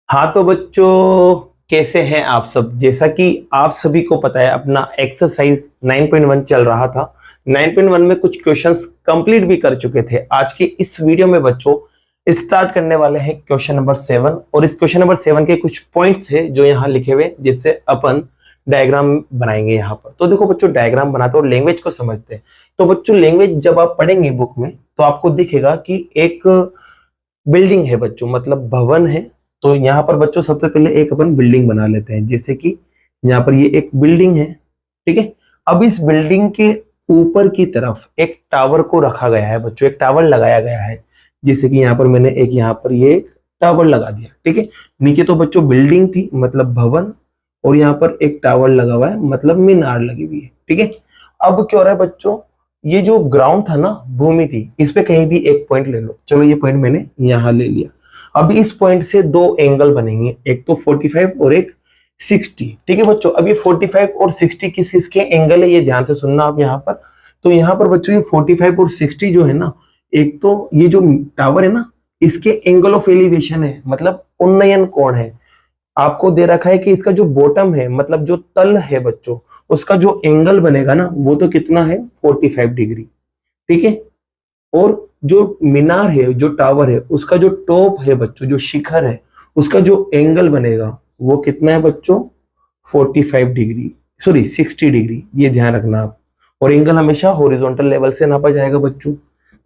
हाँ तो बच्चों, कैसे हैं आप सब। जैसा कि आप सभी को पता है, अपना एक्सरसाइज 9.1 चल रहा था। 9.1 में कुछ क्वेश्चंस कंप्लीट भी कर चुके थे। आज के इस वीडियो में बच्चों स्टार्ट करने वाले हैं क्वेश्चन नंबर 7। और इस क्वेश्चन नंबर 7 के कुछ पॉइंट्स है जो यहाँ लिखे हुए, जिससे अपन डायग्राम बनाएंगे यहाँ पर। तो देखो बच्चों, डायग्राम बनाते और लैंग्वेज को समझते हैं। तो बच्चों, लैंग्वेज जब आप पढ़ेंगे बुक में तो आपको दिखेगा कि एक बिल्डिंग है बच्चों, मतलब भवन है। तो यहाँ पर बच्चों सबसे पहले एक अपन बिल्डिंग बना लेते हैं। जैसे कि यहाँ पर ये एक बिल्डिंग है, ठीक है। अब इस बिल्डिंग के ऊपर की तरफ एक टावर को रखा गया है बच्चों, एक टावर लगाया गया है। जैसे कि यहाँ पर मैंने एक यहाँ पर ये एक टावर लगा दिया, ठीक है। नीचे तो बच्चों बिल्डिंग थी, मतलब भवन, और यहाँ पर एक टावर लगा हुआ है, मतलब मीनार लगी हुई है, ठीक है। अब क्या हो रहा है बच्चों, ये जो ग्राउंड था ना, भूमि थी, इस पे कहीं भी एक पॉइंट ले लो। चलो ये पॉइंट मैंने यहां ले लिया। अब इस पॉइंट से दो एंगल बनेंगे, एक तो 45 और एक 60, ठीक है बच्चों। अब ये 45 और 60 किस किसके एंगल है, ये ध्यान से सुनना आप यहाँ पर। तो यहाँ पर बच्चों ये 45 और 60 जो है ना, एक तो ये जो टावर है ना, इसके एंगल ऑफ एलिवेशन है, मतलब उन्नयन कोण है। आपको दे रखा है कि इसका जो बॉटम है, मतलब जो तल है बच्चों, उसका जो एंगल बनेगा ना, वो तो कितना है, 45 डिग्री, ठीक है। और जो मीनार है, जो टावर है, उसका जो टॉप है बच्चों, जो शिखर है, उसका जो एंगल बनेगा वो कितना है बच्चों, 45 डिग्री, सॉरी 60 डिग्री, ये ध्यान रखना आप। और एंगल हमेशा हॉरिजॉन्टल लेवल से नापा जाएगा बच्चों।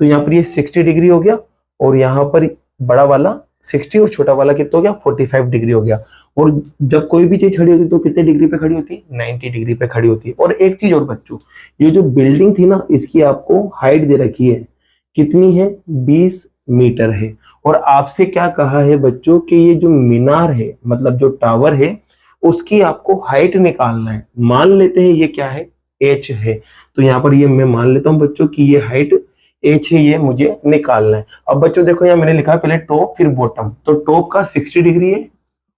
तो यहाँ पर ये 60 डिग्री हो गया, और यहाँ पर बड़ा वाला 60 और छोटा वाला कितना हो गया, 45 डिग्री हो गया। और जब कोई भी चीज खड़ी होती है तो कितने डिग्री पे खड़ी होती है, 90 डिग्री पे खड़ी होती है। और एक चीज और बच्चों, ये जो बिल्डिंग थी ना, इसकी आपको हाइट दे रखी है, कितनी है, 20 मीटर है। और आपसे क्या कहा है बच्चों कि ये जो मीनार है, मतलब जो टावर है, उसकी आपको हाइट निकालना है। मान लेते हैं ये क्या है, एच है। तो यहाँ पर ये मैं मान लेता हूँ बच्चों कि ये हाइट एच है, ये मुझे निकालना है। अब बच्चों देखो, यहाँ मैंने लिखा है पहले टॉप फिर बॉटम। तो टॉप का 60 डिग्री है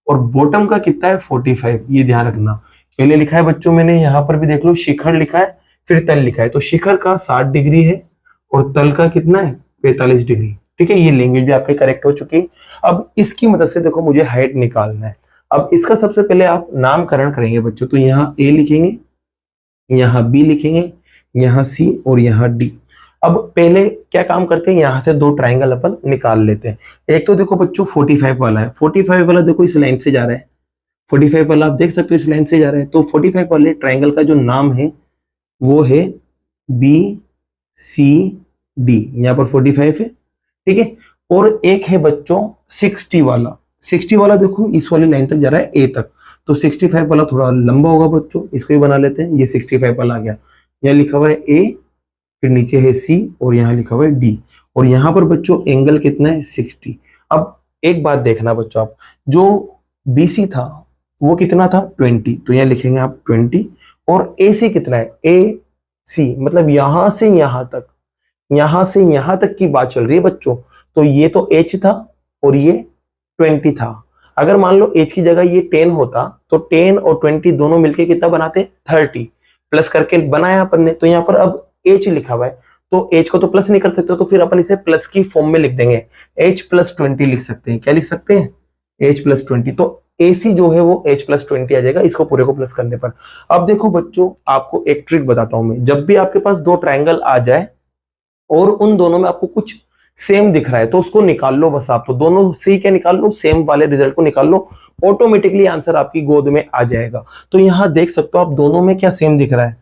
और बॉटम का कितना है, 45, ये ध्यान रखना। पहले लिखा है बच्चों मैंने, यहाँ पर भी देख लो, शिखर लिखा है फिर तल लिखा है। तो शिखर का 60 डिग्री है और तल का कितना है, 45 डिग्री, ठीक है। ये लैंग्वेज भी आपके करेक्ट हो चुकी है। अब इसकी मदद से देखो मुझे हाइट निकालना है। अब इसका सबसे पहले आप नामकरण करेंगे बच्चों। तो यहाँ ए लिखेंगे, यहाँ बी लिखेंगे, यहाँ सी और यहाँ डी। अब पहले क्या काम करते हैं, यहाँ से दो ट्राइंगल अपन निकाल लेते हैं। एक तो देखो बच्चों 45 वाला है, 45 वाला देखो इस लाइन से जा रहा है, 45 वाला आप देख सकते हो इस लाइन से जा रहा है। तो 45 वाले ट्राइंगल का जो नाम है वो है बी सी डी, यहाँ पर 45 है, ठीक है। और एक है बच्चों 60 वाला, 60 वाला देखो इस वाली लाइन तक जा रहा है, ए तक। तो 65 वाला थोड़ा लंबा होगा बच्चों, इसको भी बना लेते हैं। ये 65 वाला आ गया, यहाँ लिखा हुआ है ए, फिर नीचे है सी और यहाँ लिखा हुआ है डी। और यहाँ पर बच्चों एंगल कितना है, 60। अब एक बात देखना बच्चों आप, जो बीसी था वो कितना था, 20। तो यहाँ लिखेंगे आप 20। और ए सी कितना है, ए सी, मतलब यहां से यहां तक, यहां से यहां तक की बात चल रही है बच्चों। तो ये तो एच था और ये 20 था। अगर मान लो एच की जगह ये 10 होता तो 10 और 20 दोनों मिलके कितना बनाते, 30 प्लस करके बनाया अपन ने। तो यहाँ पर अब एच लिखा हुआ है, तो एच को तो प्लस नहीं कर सकते, तो फिर अपन इसे प्लस की फॉर्म में लिख देंगे, एच प्लस 20 लिख सकते हैं। क्या लिख सकते हैं, एच प्लस 20। तो एसी जो है वो एच प्लस 20 आ जाएगा, इसको पूरे को प्लस करने पर। अब देखो बच्चों, आपको एक ट्रिक बताता हूं मैं। जब भी आपके पास दो ट्राइंगल आ जाए और उन दोनों में आपको कुछ सेम दिख रहा है, तो उसको निकाल लो बस। आप तो दोनों से ही क्या निकाल लो, सेम वाले रिजल्ट को निकाल लो, ऑटोमेटिकली आंसर आपकी गोद में आ जाएगा। तो यहां देख सकते हो आप, दोनों में क्या सेम दिख रहा है,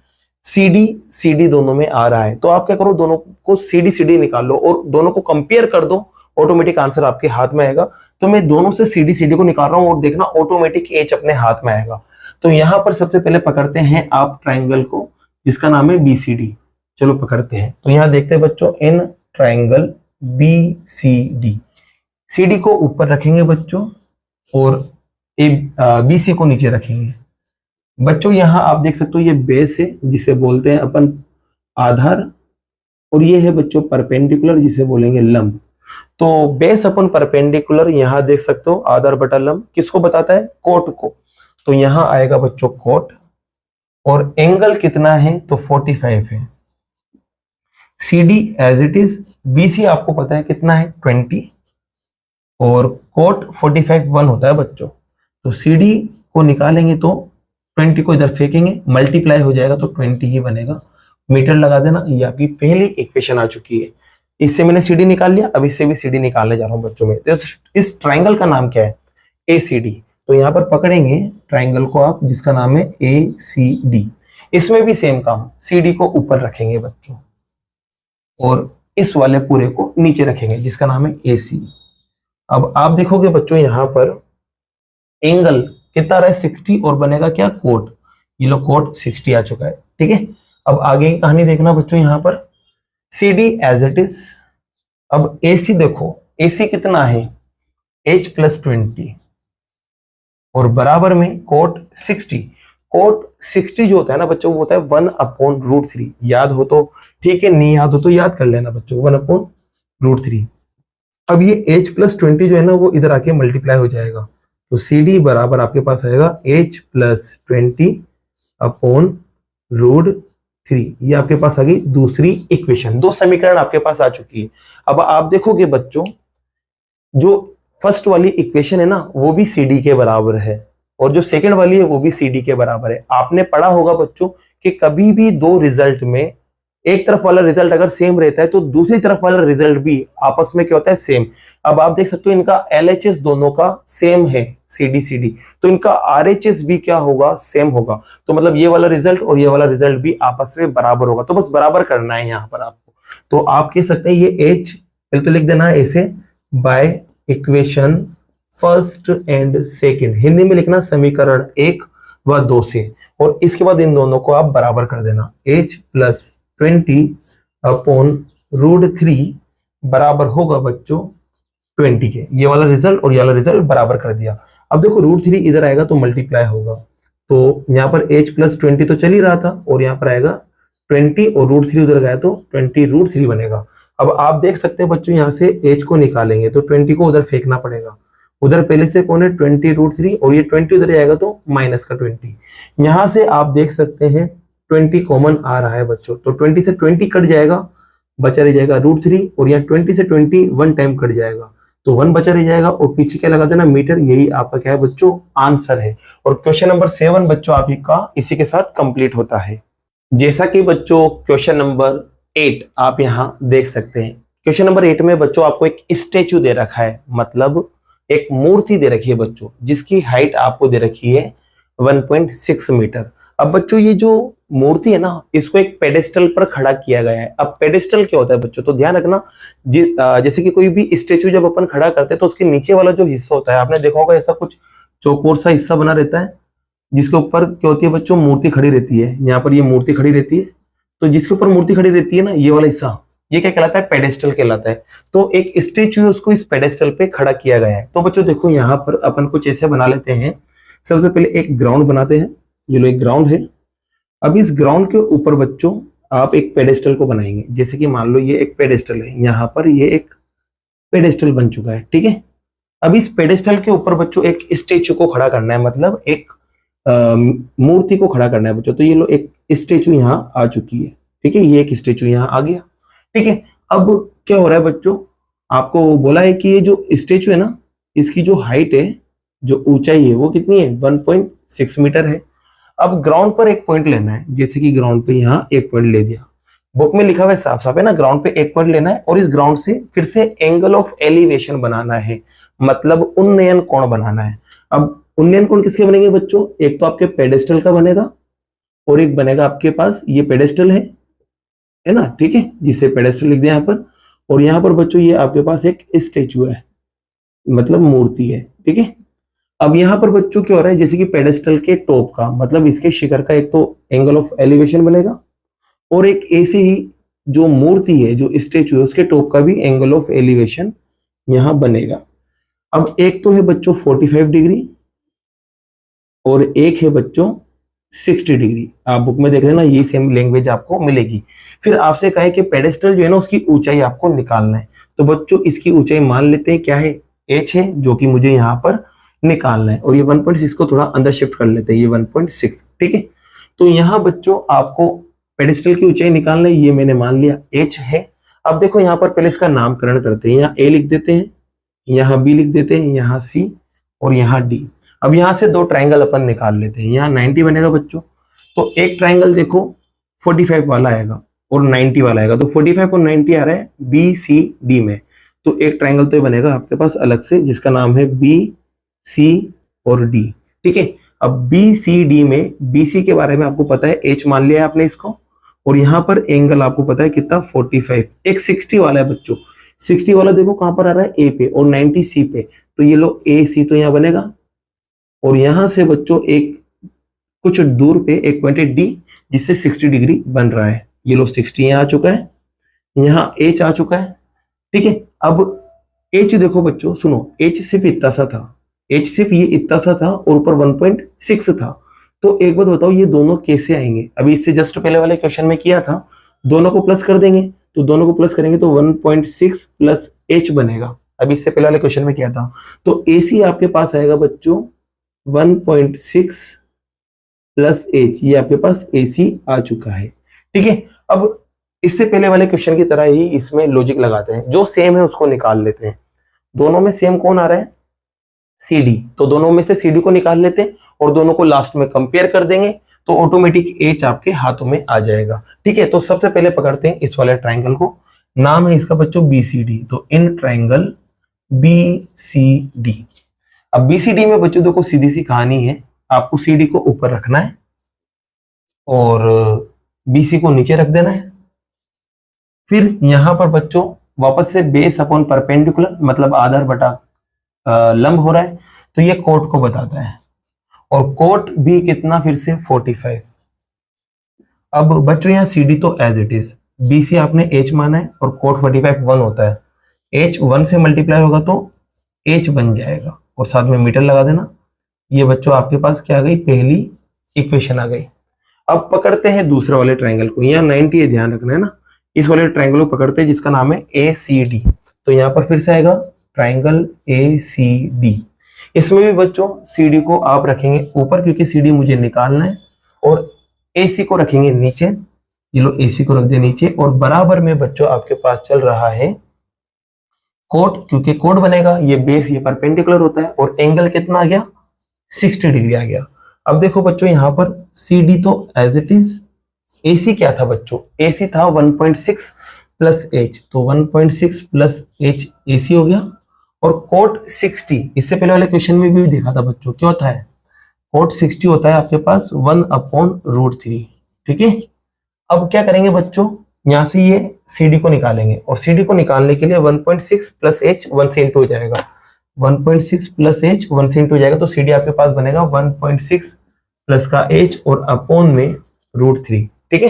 सीडी सीडी दोनों में आ रहा है। तो आप क्या करो, दोनों को सीडी सीडी निकाल लो और दोनों को कंपेयर कर दो, ऑटोमेटिक आंसर आपके हाथ में आएगा। तो मैं दोनों से सीडी सीडी को निकाल रहा हूं और देखना ऑटोमेटिक एच अपने हाथ में आएगा। तो यहां पर सबसे पहले पकड़ते हैं आप ट्राइंगल को, जिसका नाम है बीसीडी। चलो पकड़ते हैं। तो यहां देखते हैं बच्चों, in triangle B C D, C D को ऊपर रखेंगे बच्चों और बी सी को नीचे रखेंगे बच्चों। यहां आप देख सकते हो ये बेस है, जिसे बोलते हैं अपन आधार, और ये है बच्चों परपेंडिकुलर, जिसे बोलेंगे लंब। तो बेस अपन परपेंडिकुलर, यहां देख सकते हो आधार बटा लंब किसको बताता है, कोट को। तो यहां आएगा बच्चों कोट, और एंगल कितना है, तो 45 है। C D as it is, B C आपको पता है कितना है, 20, और कोट 45 1 होता है बच्चों। तो CD को निकालेंगे तो 20 को इधर फेंकेंगे, मल्टीप्लाई हो जाएगा तो 20 ही बनेगा। मीटर लगा देना, ये आपकी पहली इक्वेशन आ चुकी है। इससे मैंने CD निकाल लिया, अब इससे भी CD निकालने जा रहा हूं बच्चों में। तो इस ट्राइंगल का नाम क्या है? ACD। तो यहाँ पर पकड़ेंगे ट्राइंगल को आप, जिसका नाम है ACD। इसमें भी सेम काम, CD को ऊपर रखेंगे बच्चों और इस वाले पूरे को नीचे रखेंगे, जिसका नाम है AC। अब आप देखोगे बच्चों यहाँ पर एंगल कितना रहा है? 60, और बनेगा क्या? कोट। ये लो कोट 60 आ चुका है, ठीक है। अब आगे की कहानी देखना बच्चों, यहाँ पर CD एज इट इज। अब AC देखो, AC कितना है? H+20 और बराबर में कोट 60। कोट 60 जो होता है ना बच्चों, वो होता है 1/√3। याद हो तो ठीक है, नहीं याद हो तो याद कर लेना बच्चों, 1/√3। अब ये H+20 जो है ना, वो इधर आके मल्टीप्लाई हो जाएगा। तो CD बराबर आपके पास आएगा H+20/√3। ये आपके पास आ गई दूसरी इक्वेशन। दो समीकरण आपके पास आ चुकी है। अब आप देखोगे बच्चों, जो फर्स्ट वाली इक्वेशन है ना, वो भी CD के बराबर है, और जो सेकंड वाली है वो भी CD के बराबर है। आपने पढ़ा होगा बच्चों कि कभी भी दो रिजल्ट में एक तरफ वाला रिजल्ट अगर सेम रहता है तो दूसरी तरफ वाला रिजल्ट भी आपस में क्या होता है? सेम। अब आप देख सकते हो इनका LHS दोनों का सेम है, CD, तो इनका RHS भी क्या होगा? सेम होगा। तो मतलब ये वाला रिजल्ट और ये वाला रिजल्ट भी आपस में बराबर होगा। तो बस बराबर करना है यहाँ पर आपको। तो आप कह सकते हैं ये H पहले तो लिख देना है ऐसे, by equation first and second, Hindi में लिखना समीकरण 1 व 2 से, और इसके बाद इन दोनों को आप बराबर कर देना। H+20/√3 बराबर होगा बच्चों 20 के। ये वाला रिजल्ट और ये वाला रिजल्ट बराबर कर दिया। अब देखो √3 इधर आएगा तो मल्टीप्लाई होगा, तो यहाँ पर H+20 तो चल ही रहा था, और यहाँ पर आएगा 20 और √3 उधर गया तो 20√3 बनेगा। अब आप देख सकते हैं बच्चों, यहाँ से H को निकालेंगे तो 20 को उधर फेंकना पड़ेगा। उधर पहले से कौन है? 20√3, और ये 20 उधर जाएगा तो माइनस का 20। यहाँ से आप देख सकते हैं 20 कॉमन आ रहा है बच्चों, तो 20 से 20 कट जाएगा, बचा रह जाएगा √3, और यहाँ 20 से 20 वन टाइम कट जाएगा तो 1 बचा रह जाएगा, और पीछे क्या लगा देना? मीटर। यही आपका क्या है बच्चों? आंसर है। और क्वेश्चन नंबर 7 बच्चों आप ही का इसी के साथ कंप्लीट होता है। जैसा कि बच्चों क्वेश्चन नंबर 8 आप यहाँ देख सकते हैं। क्वेश्चन नंबर 8 में बच्चों आपको एक स्टेचू दे रखा है, मतलब एक मूर्ति दे रखी है बच्चों, जिसकी हाइट आपको दे रखी है 1.6 मीटर। अब बच्चों ये जो मूर्ति है ना, इसको एक पेडेस्टल पर खड़ा किया गया है। अब पेडेस्टल क्या होता है बच्चों? तो ध्यान रखना, जैसे कि कोई भी स्टेचू जब अपन खड़ा करते हैं तो उसके नीचे वाला जो हिस्सा होता है, आपने देखा होगा ऐसा कुछ चौकोर सा हिस्सा बना रहता है, जिसके ऊपर क्या होती है बच्चों? मूर्ति खड़ी रहती है। यहाँ पर ये मूर्ति खड़ी रहती है, तो जिसके ऊपर मूर्ति खड़ी रहती है ना, ये वाला हिस्सा, ये क्या कहलाता है? पेडेस्टल कहलाता है। तो एक स्टेचू है, उसको इस पेडेस्टल पे खड़ा किया गया है। तो बच्चों देखो यहाँ पर अपन कुछ ऐसे बना लेते हैं। सबसे पहले एक ग्राउंड बनाते हैं। ये लो एक ग्राउंड है। अब इस ग्राउंड के ऊपर बच्चों आप एक पेडेस्टल को बनाएंगे। जैसे कि मान लो ये एक पेडेस्टल है, यहाँ पर ये एक पेडेस्टल बन चुका है, ठीक है। अब इस पेडेस्टल के ऊपर बच्चों एक स्टेचू को खड़ा करना है, मतलब एक मूर्ति को खड़ा करना है बच्चों। तो ये लो एक स्टेचू यहाँ आ चुकी है, ठीक है। ये एक स्टेचू यहाँ आ गया, ठीक है। अब क्या हो रहा है बच्चों? आपको बोला है कि ये जो स्टेचू है ना, इसकी जो हाइट है, जो ऊंचाई है, वो कितनी है? 1.6 मीटर है। अब ग्राउंड पर एक पॉइंट लेना है। जैसे कि ग्राउंड पे यहाँ एक पॉइंट ले दिया, बुक में लिखा हुआ है साफ साफ है ना, ग्राउंड पे एक पॉइंट लेना है, और इस ग्राउंड से फिर से एंगल ऑफ एलिवेशन बनाना है, मतलब उन्नयन कोण बनाना है। अब उन्नयन कोण किसके बनेंगे बच्चों? एक तो आपके पेडेस्टल का बनेगा, और एक बनेगा आपके पास ये पेडेस्टल है ना, ठीक है, जिसे पेडेस्टल लिख दिया यहाँ पर। और यहाँ पर बच्चों ये आपके पास एक स्टेचू है, मतलब मूर्ति है, ठीक है। अब यहाँ पर बच्चों क्या हो रहा है? जैसे कि पेडेस्टल के टॉप का, मतलब इसके शिखर का एक तो एंगल ऑफ एलिवेशन बनेगा, और एक ऐसे ही जो मूर्ति है, जो स्टेचू है, उसके टॉप का भी एंगल ऑफ एलिवेशन यहाँ बनेगा। अब एक तो है बच्चों 45 डिग्री, और एक है बच्चों 60 डिग्री। आप बुक में देख लेना, ये सेम लैंग्वेज आपको मिलेगी। फिर आपसे कहे कि पेडेस्टल जो है ना, उसकी ऊंचाई आपको निकालना है। तो बच्चों इसकी ऊंचाई मान लेते हैं क्या है? h है, जो कि मुझे यहाँ पर निकालना है। और ये 1.6 को थोड़ा अंदर शिफ्ट कर लेते हैं, ये 1.6, ठीक है। तो यहाँ बच्चों आपको पेडेस्टल की ऊंचाई निकालना है, ये मैंने मान लिया h है। अब देखो यहाँ पर पहले इसका नामकरण करते हैं, यहाँ a लिख देते हैं, यहाँ बी लिख देते हैं, यहाँ सी और यहाँ डी। अब यहाँ से दो ट्राइंगल अपन निकाल लेते हैं। यहाँ 90 बनेगा बच्चों, तो एक ट्राइंगल देखो 45 वाला आएगा और 90 वाला आएगा, तो 45 और 90 आ रहा है बी सी डी में। तो एक ट्राइंगल तो ये बनेगा आपके पास अलग से, जिसका नाम है बी सी और डी। ठीक है, अब बी सी डी में बी सी के बारे में आपको पता है, एच मान लिया है आपने इसको, और यहाँ पर एंगल आपको पता है कितना 45। एक 60 वाला है बच्चों, 60 वाला देखो कहां पर आ रहा है, ए पे, और 90 सी पे। तो ये लो ए सी तो यहाँ बनेगा, और यहां से बच्चों एक कुछ दूर पे एक पॉइंट है डी, जिससे 60 डिग्री बन रहा है। ये लो 60 यहाँ आ चुका है, यहाँ एच आ चुका है। ठीक है, अब एच देखो बच्चों, सुनो, एच सिर्फ इतना सा था, एच सिर्फ ये इतना सा था और ऊपर 1.6 था। तो एक बात बताओ, ये दोनों कैसे आएंगे? अभी इससे जस्ट पहले वाले क्वेश्चन में किया था, दोनों को प्लस कर देंगे, तो दोनों को प्लस करेंगे तो 1.6 प्लस एच बनेगा। अभी इससे पहले वाले क्वेश्चन में किया था, तो एसी आपके पास आएगा बच्चों 1.6 प्लस एच, ये आपके पास एसी आ चुका है। ठीक है, अब इससे पहले वाले क्वेश्चन की तरह ही इसमें लॉजिक लगाते हैं, जो सेम है उसको निकाल लेते हैं। दोनों में सेम कौन आ रहा है? C D. तो दोनों में से सी डी को निकाल लेते हैं और दोनों को लास्ट में कंपेयर कर देंगे, तो ऑटोमेटिक एच आपके हाथों में आ जाएगा। ठीक है, तो सबसे पहले पकड़ते हैं इस वाले ट्राइंगल को, नाम है इसका बच्चों बी सी डी। तो इन ट्राइंगल बी सी डी, अब बी सी डी में बच्चों देखो सीधी सी कहानी है, आपको सी डी को ऊपर रखना है और बी सी को नीचे रख देना है। फिर यहां पर बच्चों वापस से बेस अपॉन परपेंडिकुलर, मतलब आधार बटा लंब हो रहा है, तो ये कोट को बताता है, और कोट भी कितना फिर से 45। अब बच्चों यहाँ सी डी तो as it is, B C आपने एच माना है और कोट 45 1 होता है, एच 1 से मल्टीप्लाई होगा तो एच बन जाएगा, और साथ में मीटर लगा देना। ये बच्चों आपके पास क्या आ गई, पहली इक्वेशन आ गई। अब पकड़ते हैं दूसरे वाले ट्राइंगल को, यहाँ 90 है, ध्यान रखना है ना। इस वाले ट्राइंगल को पकड़ते हैं जिसका नाम है ए सी डी। तो यहाँ पर फिर से आएगा ट्राइंगल ए सी डी। इसमें भी बच्चों सी डी को आप रखेंगे ऊपर, क्योंकि सी डी मुझे निकालना है, और ए सी को रखेंगे नीचे। ये लो ए सी को रख दिया नीचे, और बराबर में बच्चों आपके पास चल रहा है कोट, क्योंकि कोट बनेगा, ये बेस ये परपेंडिकुलर होता है, और एंगल कितना आ गया, 60 डिग्री आ गया। अब देखो बच्चों यहाँ पर सी डी तो एज इट इज, एसी क्या था बच्चों, एसी था 1.6 प्लस एच, तो 1.6 प्लस एच एसी हो गया, और कोट 60, इससे पहले वाले क्वेश्चन में भी देखा था बच्चों, क्या होता है, कोट 60 होता है आपके पास 1/√3। ठीक है, अब क्या करेंगे बच्चों, यहां से ये सी डी को निकालेंगे, और सी डी को निकालने के लिए 1.6 प्लस एच 1 से इंटू हो जाएगा, 1.6 प्लस एच 1 से इंटू हो जाएगा, तो सी डी आपके पास बनेगा 1.6 प्लस का एच और अपॉन में √3। ठीक है,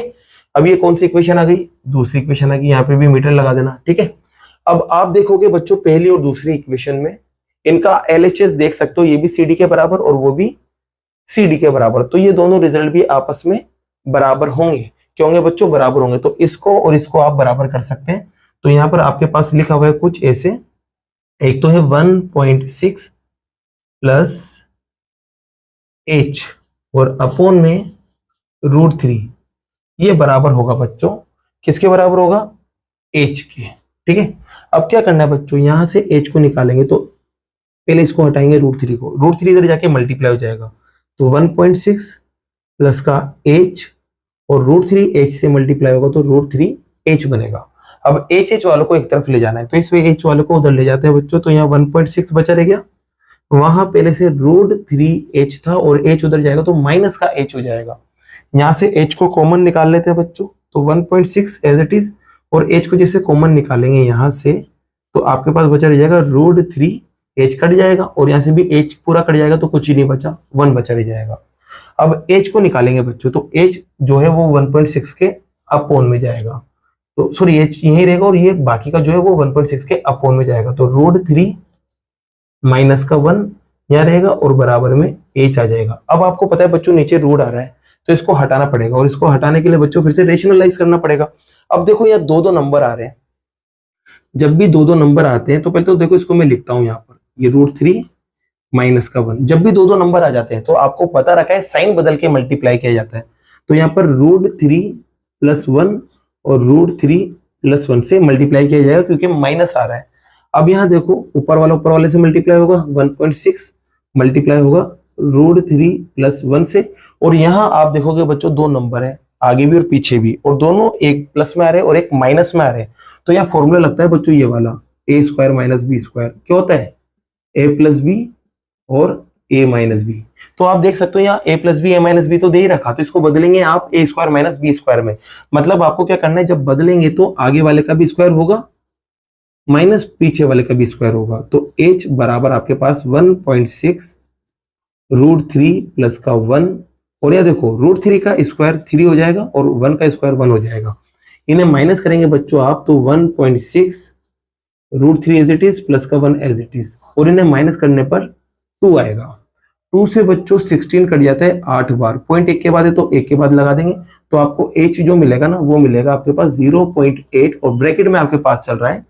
अब ये कौन सी इक्वेशन आ गई, दूसरी इक्वेशन आ गई, यहाँ पे भी मीटर लगा देना। ठीक है, अब आप देखोगे बच्चों पहली और दूसरी इक्वेशन में इनका एलएचएस देख सकते हो, ये भी सीडी के बराबर और वो भी सीडी के बराबर, तो ये दोनों रिजल्ट भी आपस में बराबर होंगे। क्यों होंगे बच्चों, बराबर होंगे, तो इसको और इसको आप बराबर कर सकते हैं। तो यहाँ पर आपके पास लिखा हुआ है कुछ ऐसे, एक तो है 1.6 प्लस एच और अपॉन में √3, ये बराबर होगा बच्चों, किसके बराबर होगा, एच के। ठीक है, अब क्या करना है बच्चों, यहां से एच को निकालेंगे, तो पहले इसको हटाएंगे √3 को, √3 इधर जाके मल्टीप्लाई हो जाएगा, तो 1.6 प्लस का एच और √3 एच से मल्टीप्लाई होगा तो √3 एच बनेगा। अब एच एच वालों को एक तरफ ले जाना है, तो इस एच वालों को उधर ले जाते हैं बच्चों, तो यहाँ 1.6 बचा रह गया, वहां पहले से √3 एच था और एच उधर जाएगा तो माइनस का एच हो जाएगा। यहां से एच को कॉमन निकाल लेते हैं बच्चों, तो 1.6 एज इट इज, और एच को जैसे कॉमन निकालेंगे यहां से, तो आपके पास बचा रह जाएगा √3, एच कट जाएगा और यहां से भी एच पूरा कट जाएगा, तो कुछ ही नहीं बचा, 1 बचा रह जाएगा। अब एच को निकालेंगे बच्चों, तो एच जो है वो 1.6 के अपॉन में जाएगा, तो सॉरी एच यही रहेगा और ये बाकी का जो है वो 1.6 के अपॉन में जाएगा, तो √3 माइनस का 1 यहाँ रहेगा और बराबर में एच आ जाएगा। अब आपको पता है बच्चों नीचे रूट आ रहा है, तो इसको हटाना पड़ेगा, और इसको हटाने के लिए बच्चों फिर से रेशनलाइज करना पड़ेगा। अब देखो यहाँ दो नंबर आ रहे हैं, जब भी दो नंबर आते हैं तो पहले तो देखो इसको मैं लिखता हूं यहाँ पर, ये √3 माइनस का 1, जब भी दो नंबर आ जाते हैं तो आपको पता रखा है साइन बदल के मल्टीप्लाई किया जाता है, तो यहाँ पर √3 + 1 और √3 + 1 से मल्टीप्लाई किया जाएगा, क्योंकि माइनस आ रहा है। अब यहाँ देखो ऊपर वाले से मल्टीप्लाई होगा 1.6 मल्टीप्लाई होगा √3 + 1 से, और यहाँ आप देखोगे बच्चों दो नंबर है आगे भी और पीछे भी, और दोनों एक प्लस में आ रहे हैं और एक माइनस में आ रहे हैं। तो यहाँ फॉर्मूला लगता है बच्चों ये वाला a² - b², क्या होता है a + b और a - b। तो आप देख सकते हो यहाँ a + b a - b तो दे ही रखा, तो इसको बदलेंगे आप a² - b² में। मतलब आपको क्या करना है, जब बदलेंगे तो आगे वाले का भी स्क्वायर होगा माइनस पीछे वाले का भी स्क्वायर होगा। तो h बराबर आपके पास 1.6 √3 + का 1, और यह देखो √3 का स्क्वायर 3 हो जाएगा और 1 का स्क्वायर 1 हो जाएगा। इन्हें माइनस करेंगे बच्चों आप तो 1.6 √3 एज इट इज प्लस का 1 एज इट इज, और इन्हें माइनस करने पर 2 आएगा। 2 से बच्चों 16 कट जाता है 8 बार, पॉइंट एक के बाद है तो एक के बाद लगा देंगे, तो आपको h जो मिलेगा ना वो मिलेगा आपके पास 0.8, और ब्रैकेट में आपके पास चल रहा है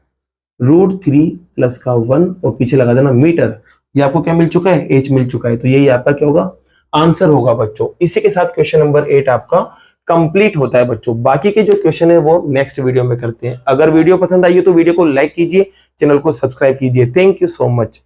√3 + का 1 और पीछे लगा देना मीटर। ये आपको क्या मिल चुका है, h मिल चुका है। तो यही आपका क्या होगा, आंसर होगा बच्चों। इसी के साथ क्वेश्चन नंबर 8 आपका कंप्लीट होता है बच्चों। बाकी के जो क्वेश्चन है वो नेक्स्ट वीडियो में करते हैं। अगर वीडियो पसंद आई हो तो वीडियो को लाइक कीजिए, चैनल को सब्सक्राइब कीजिए। Thank you so much.